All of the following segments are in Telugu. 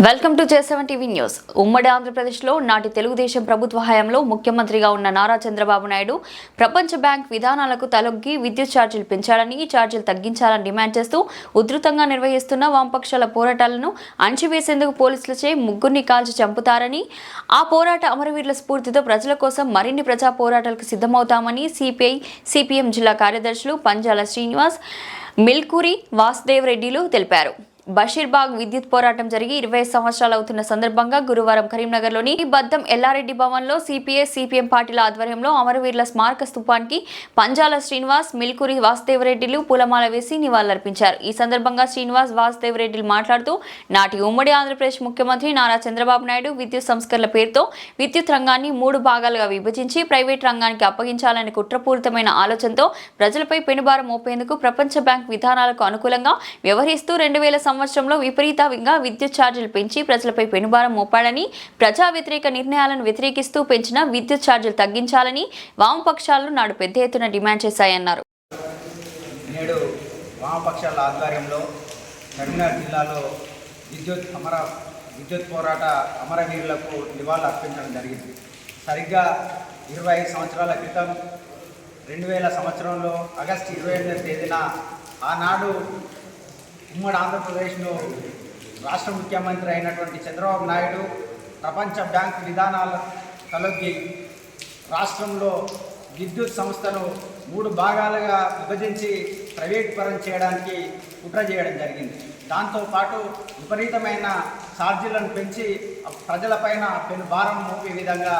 Welcome to J7 TV news. ఉమ్మడి ఆంధ్రప్రదేశ్లో నాటి తెలుగుదేశం ప్రభుత్వ హయాంలో ముఖ్యమంత్రిగా ఉన్న నారా చంద్రబాబు నాయుడు ప్రపంచ బ్యాంక్ విధానాలకు తలొగ్గి విద్యుత్ ఛార్జీలు పెంచాలని, ఛార్జీలు తగ్గించాలని డిమాండ్ చేస్తూ ఉధృతంగా నిర్వహిస్తున్న వామపక్షాల పోరాటాలను అణచివేసేందుకు పోలీసులచే ముగ్గురిని కాల్చి చంపుతారని, ఆ పోరాట అమరవీరుల స్ఫూర్తితో ప్రజల కోసం మరిన్ని ప్రజా పోరాటాలకు సిద్ధమవుతామని సిపిఐ, సిపిఎం జిల్లా కార్యదర్శులు పంజాల శ్రీనివాస్, మిల్కూరి వాసుదేవ్ రెడ్డిలు తెలిపారు. బషీర్బాగ్ విద్యుత్ పోరాటం జరిగి 20 సంవత్సరాలు అవుతున్న సందర్భంగా గురువారం కరీంనగర్లోని బద్దం ఎల్లారెడ్డి భవన్లో సిపిఐ, సిపిఎం పార్టీల ఆధ్వర్యంలో అమరవీరుల స్మారక స్తూపానికి పంజాల శ్రీనివాస్, మిల్కూరి వాసుదేవరెడ్డిలు పూలమాల వేసి నివాళులర్పించారు. ఈ సందర్భంగా శ్రీనివాస్, వాసుదేవరెడ్డిలు మాట్లాడుతూ నాటి ఉమ్మడి ఆంధ్రప్రదేశ్ ముఖ్యమంత్రి నారా చంద్రబాబు నాయుడు విద్యుత్ సంస్కరణల పేరుతో విద్యుత్ రంగాన్ని 3 భాగాలుగా విభజించి ప్రైవేట్ రంగానికి అప్పగించాలని కుట్రపూరితమైన ఆలోచనతో ప్రజలపై పెనుభారం మోపేందుకు ప్రపంచ బ్యాంక్ విధానాలకు అనుకూలంగా వ్యవహరిస్తూ 2000 సంవత్సరంలో విపరీతంగా విద్యుత్ ఛార్జీలు పెంచి ప్రజలపై పెనుభారం మోపాడని, ప్రజా వ్యతిరేక నిర్ణయాలను వ్యతిరేకిస్తూ పెంచిన విద్యుత్ ఛార్జీలు తగ్గించాలని వామపక్షాలు నాడు పెద్ద ఎత్తున డిమాండ్ చేశాయన్నారు. నేడు వామపక్షాల ఆధ్వర్యంలో కరీంనగర్ జిల్లాలో విద్యుత్ పోరాట అమరవీరులకు నివాళులు అర్పించడం జరిగింది. సరిగ్గా 25 సంవత్సరాల క్రితం 2000 సంవత్సరంలో ఆగస్టు 28వ తేదీన ఆనాడు ఉమ్మడి ఆంధ్రప్రదేశ్లో రాష్ట్ర ముఖ్యమంత్రి అయినటువంటి చంద్రబాబు నాయుడు ప్రపంచ బ్యాంక్ విధానాల తలొగ్గి రాష్ట్రంలో విద్యుత్ సంస్థను 3 భాగాలుగా విభజించి ప్రైవేట్ పరం చేయడానికి కుట్ర చేయడం జరిగింది. దాంతోపాటు విపరీతమైన ఛార్జీలను పెంచి ప్రజలపైన పెను భారం మోపే విధంగా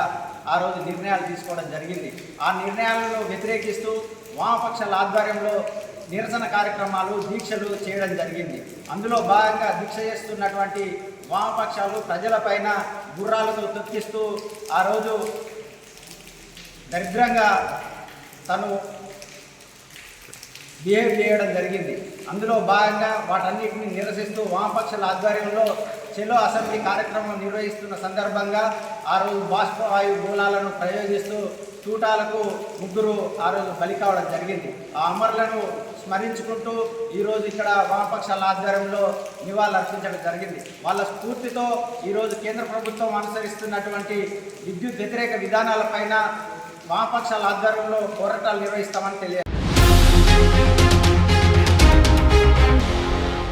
ఆ రోజు నిర్ణయాలు తీసుకోవడం జరిగింది. ఆ నిర్ణయాలను వ్యతిరేకిస్తూ వామపక్షాల ఆధ్వర్యంలో నిరసన కార్యక్రమాలు, దీక్షలు చేయడం జరిగింది. అందులో భాగంగా దీక్ష చేస్తున్నటువంటి వామపక్షాలు ప్రజలపైన గుర్రాలతో తొక్కిస్తూ ఆ రోజు దరిద్రంగా తను బిహేవ్ చేయడం జరిగింది. అందులో భాగంగా వాటన్నిటిని నిరసిస్తూ వామపక్షాల ఆధ్వర్యంలో చెలో అసెంబ్లీ కార్యక్రమం నిర్వహిస్తున్న సందర్భంగా ఆ రోజు బాష్పవాయు మూలాలను ప్రయోగిస్తూ తూటాలకు 3 ఆ రోజు బలి కావడం జరిగింది. ఆ అమరులను స్మరించుకుంటూ ఈరోజు ఇక్కడ వామపక్షాల ఆధ్వర్యంలో నివాళులు అర్పించడం జరిగింది. వాళ్ళ స్ఫూర్తితో ఈరోజు కేంద్ర ప్రభుత్వం అనుసరిస్తున్నటువంటి విద్యుత్ వ్యతిరేక విధానాలపైన వామపక్షాల ఆధ్వర్యంలో పోరాటాలు నిర్వహిస్తామని తెలియజేస్తారు.